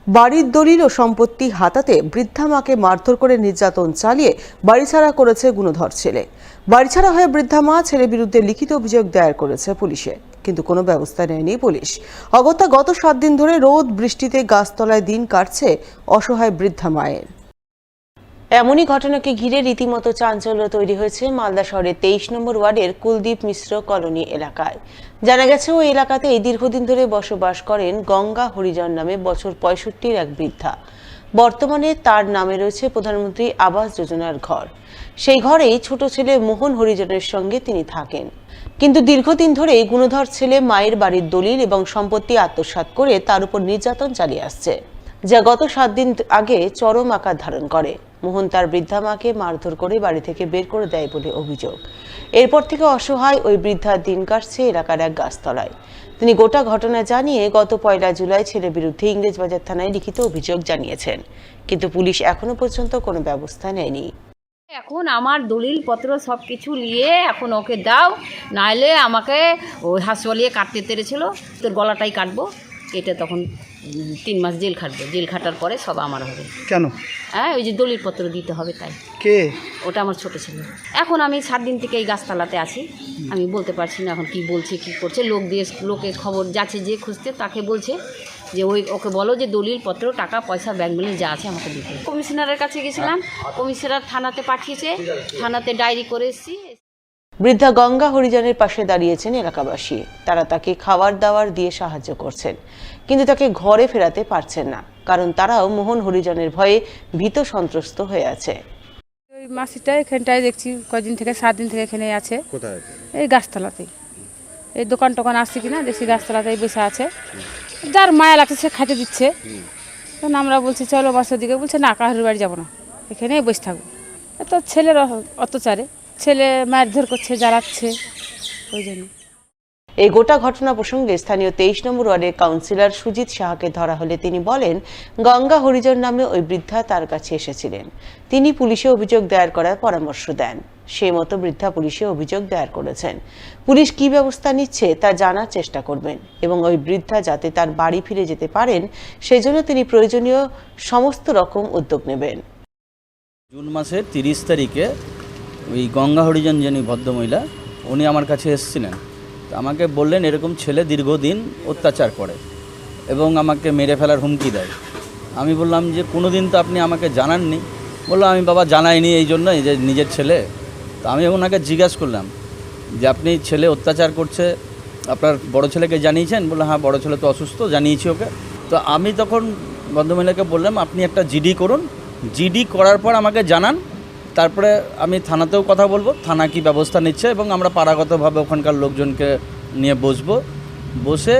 বাড়ির দলিল ও সম্পত্তি হাতাতে বৃদ্ধা মাকে মারধর করে নির্যাতন চালিয়ে বাড়িছাড়া করেছে গুণধর ছেলে। বাড়িছাড়া হয়ে বৃদ্ধা মা ছেলের বিরুদ্ধে লিখিত অভিযোগ দায়ের করেছে পুলিশে, কিন্তু কোনো ব্যবস্থা নেয়নি পুলিশ। অগত্যা গত 7 দিন ধরে রোদ বৃষ্টিতে গাছতলায় দিন কাটছে অসহায় বৃদ্ধা মায়ের। এমনই ঘটনাকে ঘিরে রীতিমতো চাঞ্চল্য তৈরি হয়েছে মালদা শহরের 23 নম্বর ওয়ার্ডের কুলদীপ মিশ্র কলোনি এলাকায়। জানা গেছে ওই এলাকাতে এই দীর্ঘদিন ধরে বসবাস করেন গঙ্গা হরিজন নামে বছর 65-র এক বৃদ্ধা। বর্তমানে তার নামে রয়েছে প্রধানমন্ত্রী আবাস যোজনার ঘর। সেই ঘরেই ছোট ছেলে মোহন হরিজনের সঙ্গে তিনি থাকেন, কিন্তু দীর্ঘদিন ধরে গুণধর ছেলে মায়ের বাড়ির দলিল এবং সম্পত্তি আত্মসাৎ করে তার উপর নির্যাতন চালিয়ে আসছে, যা গত 7 দিন আগে চরম আকার ধারণ করে। মোহন তার বৃদ্ধা মাকে মারধর করে বাড়ি থেকে বের করে দেয় বলে অভিযোগ। এরপর থেকে অসহায় ওই বৃদ্ধার দিন কাটছে এলাকার এক গাছতলায়। তিনি গোটা ঘটনা জানিয়ে গত 1 জুলাই ছেলের বিরুদ্ধে ইংরেজবাজার থানায় লিখিত অভিযোগ জানিয়েছেন, কিন্তু পুলিশ এখনো পর্যন্ত কোনো ব্যবস্থা নেয়নি। এখন আমার দলিল পত্র সব কিছু নিয়ে এখন ওকে দাও, নাইলে আমাকে ওই হাসপাতালে কাটতে তেড়েছিল, তোর গলাটাই কাটবো, কেটে তখন 3 মাস জেল খাটবো, জেল খাটার পরে সব আমার হবে। কেন? হ্যাঁ, ওই যে দলিলপত্র দিতে হবে তাই। কে? ওটা আমার ছোট ছেলে। এখন আমি 7 দিন থেকে এই গাছতলাতে আছি, আমি বলতে পারছি না এখন কি বলছে কি করছে। লোকে খবর যাচ্ছে, যে খুঁজতে তাকে বলছে যে ওকে বলো যে দলিলপত্র টাকা পয়সা ব্যাংক ব্যালেন্স যা আছে আমাকে দিতে। কমিশনারের কাছে গেছিলাম, কমিশনার থানাতে পাঠিয়েছে, থানাতে ডায়েরি করে এসেছি। বৃদ্ধা গঙ্গা হরিজনের পাশে দাঁড়িয়েছেন এলাকাবাসী। তারা তাকে খাবার দাবার দিয়ে সাহায্য করছেন, কিন্তু তাকে ঘরে ফেরাতে পারছেন না, কারণ তারাও মোহন হরিজনের ভয়ে ভীত সন্ত্রস্ত হয়ে আছে। ওই মাসিটা এখানটায় দেখছি কদিন থেকে 7 দিন থেকে এখানে আছে। কোথায়? এই গাছতলাতেই। এই দোকান টোকান আসছে কিনা দেখছি গাছতলাতেই বসে আছে। যার মায়া লাগছে সে খাইতে দিচ্ছে। তখন আমরা বলছি চলো বাসার দিকে, বলছে না কাহার বাড়ি যাবো না, এখানেই বসে থাকবো। তো ছেলের অত্যাচারে ছেলে মারধর করছে, জ্বালাচ্ছে, ওই জন্য। এই গোটা ঘটনা প্রসঙ্গে স্থানীয় 23 নম্বর ওয়ার্ডের কাউন্সিলর সুজিত সাহাকে ধরা হলে তিনি বলেন, গঙ্গা হরিজন নামে ওই বৃদ্ধা তার কাছে এসেছিলেন। তিনি পুলিশে অভিযোগ দায়ের করার পরামর্শ দেন। সেই মতো বৃদ্ধা পুলিশে অভিযোগ দায়ের করেছেন। পুলিশ কি ব্যবস্থা নিচ্ছে তা জানার চেষ্টা করবেন এবং ওই বৃদ্ধা যাতে তার বাড়ি ফিরে যেতে পারেন সেজন্য তিনি প্রয়োজনীয় সমস্ত রকম উদ্যোগ নেবেন। জুন মাসের 30 তারিখে ওই গঙ্গা হরিজন যিনি ভদ্রমহিলা, উনি আমার কাছে এসেছিলেন। তো আমাকে বললেন এরকম ছেলে দীর্ঘদিন অত্যাচার করে এবং আমাকে মেরে ফেলার হুমকি দেয়। আমি বললাম যে কোনো দিন তো আপনি আমাকে জানাননি। বললো আমি বাবা জানাইনি এই জন্য, এই যে নিজের ছেলে। তো আমি ওনাকে জিজ্ঞাসা করলাম যে আপনি ছেলে অত্যাচার করছে, আপনার বড় ছেলেকে জানিয়েছেন? বললো হ্যাঁ, বড় ছেলে তো অসুস্থ, জানিয়েছি ওকে। তো আমি তখন ভদ্রমহিলাকে বললাম আপনি একটা জিডি করুন, জিডি করার পর আমাকে জানান, তারপরে আমি থানাতেও কথা বলবো, থানা কি ব্যবস্থা নিচ্ছে, এবং আমরা পাড়াগতভাবে ওখানকার লোকজনকে নিয়ে বসে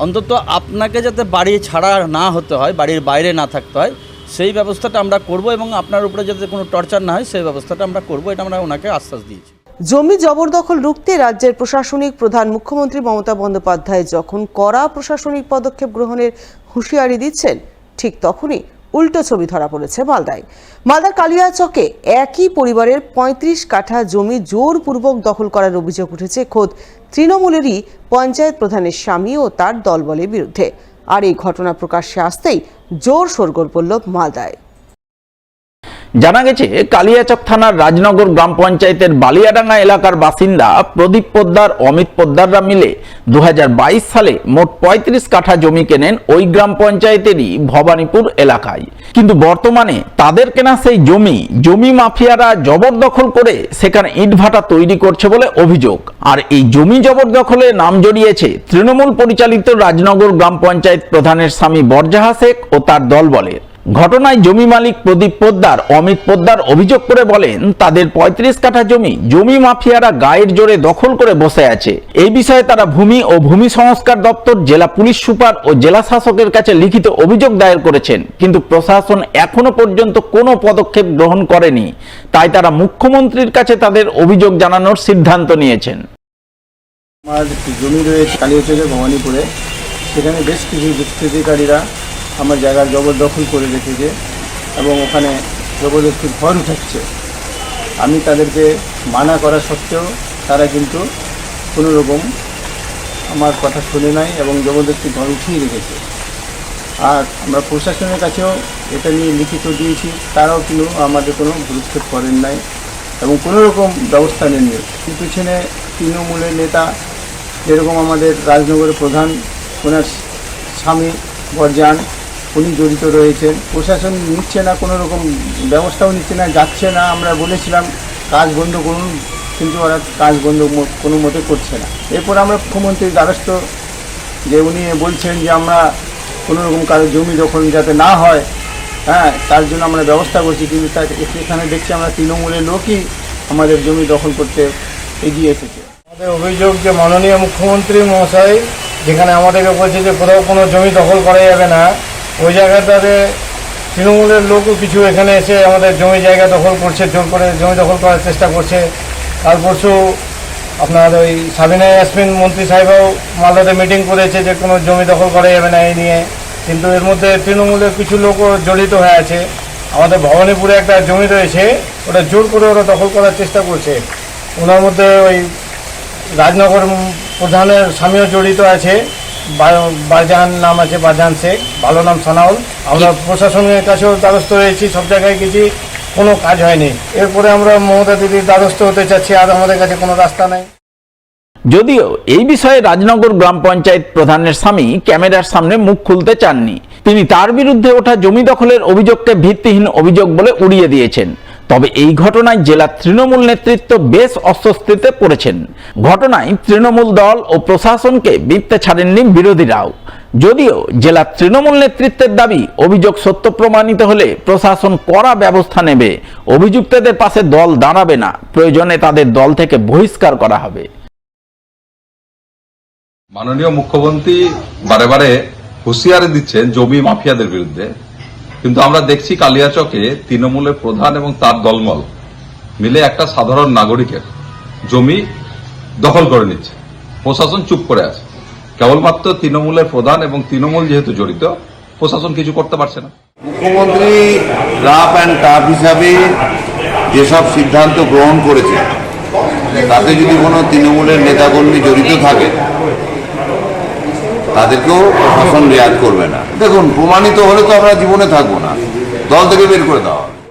অন্তত আপনাকে যাতে বাড়ি ছাড়া না হতে হয়, বাড়ির বাইরে না থাকতে হয়, সেই ব্যবস্থাটা আমরা করব এবং আপনার উপরে যাতে কোনো টর্চার না হয় সেই ব্যবস্থাটা আমরা করব, এটা আমরা ওনাকে আশ্বাস দিয়েছি। জমি জবরদখল রুখতে রাজ্যের প্রশাসনিক প্রধান মুখ্যমন্ত্রী মমতা বন্দ্যোপাধ্যায় যখন কড়া প্রশাসনিক পদক্ষেপ গ্রহণের হুঁশিয়ারি দিচ্ছেন, ঠিক তখনই উল্টো ছবি ধরা পড়েছে মালদায়। মালদার কালিয়াচকে একই পরিবারের 35 কাঠা জমি জোরপূর্বক দখল করার অভিযোগ উঠেছে খোদ তৃণমূলেরই পঞ্চায়েত প্রধানের স্বামী ও তার দলবলের বিরুদ্ধে। আর এই ঘটনা প্রকাশ্যে আসতেই জোর শোরগোল পড়ল মালদায়। জানা গেছে কালিয়াচক থানার রাজনগর গ্রাম পঞ্চায়েতের বালিয়াডাঙ্গা এলাকার বাসিন্দা প্রদীপ পোদ্দার, অমিত পোদ্দাররা মিলে 2022 সালে মোট 35 কাঠা জমি কেনেন ওই গ্রাম পঞ্চায়েতেরই ভবানীপুর এলাকায়। কিন্তু বর্তমানে তাদের কেনা সেই জমি মাফিয়ারা জবরদখল করে সেখানে ইটভাটা তৈরি করছে বলে অভিযোগ। আর এই জমি জবরদখলে নাম জড়িয়েছে তৃণমূল পরিচালিত রাজনগর গ্রাম পঞ্চায়েত প্রধানের স্বামী বরজাহা শেখ ও তার দলবলের। ঘটনায় জমি মালিক প্রদীপ পোদ্দার, অমিত পোদ্দার অভিযোগ করে বলেন তাদের 35 কাঠা জমি মাফিয়ারা গায়ের জোরে দখল করে বসে আছে। এই বিষয়ে তারা ভূমি ও ভূমি সংস্কার দপ্তর, জেলা পুলিশ সুপার ও জেলা শাসকের কাছে লিখিত অভিযোগ দায়ের করেছেন, কিন্তু প্রশাসন এখনো পর্যন্ত কোনো পদক্ষেপ গ্রহণ করেনি। তাই তারা মুখ্যমন্ত্রীর কাছে তাদের অভিযোগ জানানোর সিদ্ধান্ত নিয়েছেন। আমার জমি রয়েছে কালিয়াচকে ভবানীপুরে, সেখানে বেশ কিছু দুষ্কৃতিকারীরা আমার জায়গা জবরদখল করে রেখেছে এবং ওখানে জবরদস্তি ঘর উঠাচ্ছে। আমি তাদেরকে মানা করা সত্ত্বেও তারা কিন্তু কোনো রকম আমার কথা শুনে নাই এবং জবরদস্তি ঘর উঠিয়ে রেখেছে। আর আমরা প্রশাসনের কাছেও এটা নিয়ে লিখিত দিয়েছি, তারাও কিন্তু আমাদের কোনো ভ্রুক্ষেপ করেন নাই এবং কোনো রকম ব্যবস্থা নেননি। পিছনে তৃণমূলের নেতা যেরকম আমাদের রাজনগরের প্রধান, ওনার স্বামী বরজান, উনি জড়িত রয়েছেন। প্রশাসন নিচ্ছে না, কোনো রকম ব্যবস্থাও নিচ্ছে না, যাচ্ছে না। আমরা বলেছিলাম কাজ বন্ধ করুন, কিন্তু ওরা কাজ বন্ধ কোনো মতে করছে না। এরপর আমরা মুখ্যমন্ত্রীর দ্বারস্থ, যে উনি বলছেন যে আমরা কোনো রকম কারো জমি দখল যাতে না হয়, হ্যাঁ, তার জন্য আমরা ব্যবস্থা করছি। কিন্তু এখানে দেখছি আমরা তৃণমূলের লোকই আমাদের জমি দখল করতে এগিয়ে এসেছে। আমাদের অভিযোগ যে মাননীয় মুখ্যমন্ত্রী মহাশয় যেখানে আমাদেরকে বলছে যে কোথাও কোনো জমি দখল করা যাবে না, ওই জায়গাটাতে তৃণমূলের লোকও কিছু এখানে এসে আমাদের জমি জায়গা দখল করছে, জোর করে জমি দখল করার চেষ্টা করছে। কাল পরশু আপনার ওই সাবিনা ইয়াসমিন মন্ত্রী সাহেবও মালদাতে মিটিং করেছে যে কোনো জমি দখল করা যাবে না এই নিয়ে, কিন্তু এর মধ্যে তৃণমূলের কিছু লোকও জড়িত হয়ে আছে। আমাদের ভবানীপুরে একটা জমি রয়েছে, ওটা জোর করে ওরা দখল করার চেষ্টা করছে। ওনার মধ্যে ওই রাজনগর প্রধানের স্বামীও জড়িত আছে, বারজান নাম আছে, বারজান শেখ, ভালো নাম সানাউল। আমরা প্রশাসনের কাছেও দ্বারস্থ হয়েছি, সব জায়গায় গেছি, কোনো কাজ হয়নি। এরপরে আমরা মমতা দিদির দ্বারস্থ হতে চাচ্ছি, আর আমাদের কাছে কোনো রাস্তা নেই। যদিও এই বিষয়ে রাজনগর গ্রাম পঞ্চায়েত প্রধানের স্বামী ক্যামেরার সামনে মুখ খুলতে চাননি। তিনি তার বিরুদ্ধে ওঠা জমি দখলের অভিযোগকে ভিত্তিহীন অভিযোগ বলে উড়িয়ে দিয়েছেন। তবে এই ঘটনায় জেলার তৃণমূল নেতৃত্ব বেশ অস্বস্তিতে পড়েছেন। ঘটনায় তৃণমূল দল ও প্রশাসনকে বিপতে ছাড়েননি বিরোধীরাও। যদিও জেলার তৃণমূল নেতৃত্বের দাবি, অভিযোগ সত্য প্রমাণিত হলে প্রশাসন কড়া ব্যবস্থা নেবে, অভিযুক্তদের পাশে দল দাঁড়াবে না, প্রয়োজনে তাদের দল থেকে বহিষ্কার করা হবে। মাননীয় মুখ্যমন্ত্রী বারে বারে হুঁশিয়ারি দিচ্ছেন জমি মাফিয়াদের বিরুদ্ধে, কিন্তু আমরা দেখছি কালিয়াচকে তৃণমূলের প্রধান এবং তার দলমল মিলে একটা সাধারণ নাগরিকের জমি দখল করে নিচ্ছে। প্রশাসন চুপ করে আছে, কেবলমাত্র তৃণমূলের প্রধান এবং তৃণমূল যেহেতু জড়িত, প্রশাসন কিছু করতে পারছে না। মুখ্যমন্ত্রী রাফ অ্যান্ড টাফ হিসাবে যেসব সিদ্ধান্ত গ্রহণ করেছে, তাতে যদি কোনো তৃণমূলের নেতাকর্মী জড়িত থাকে তাদেরকেও প্রশাসন রেয়াত করবে না। দেখুন, প্রমাণিত হলে তো আমরা জীবনে থাকবো না, দল থেকে বের করে দেওয়া হবে।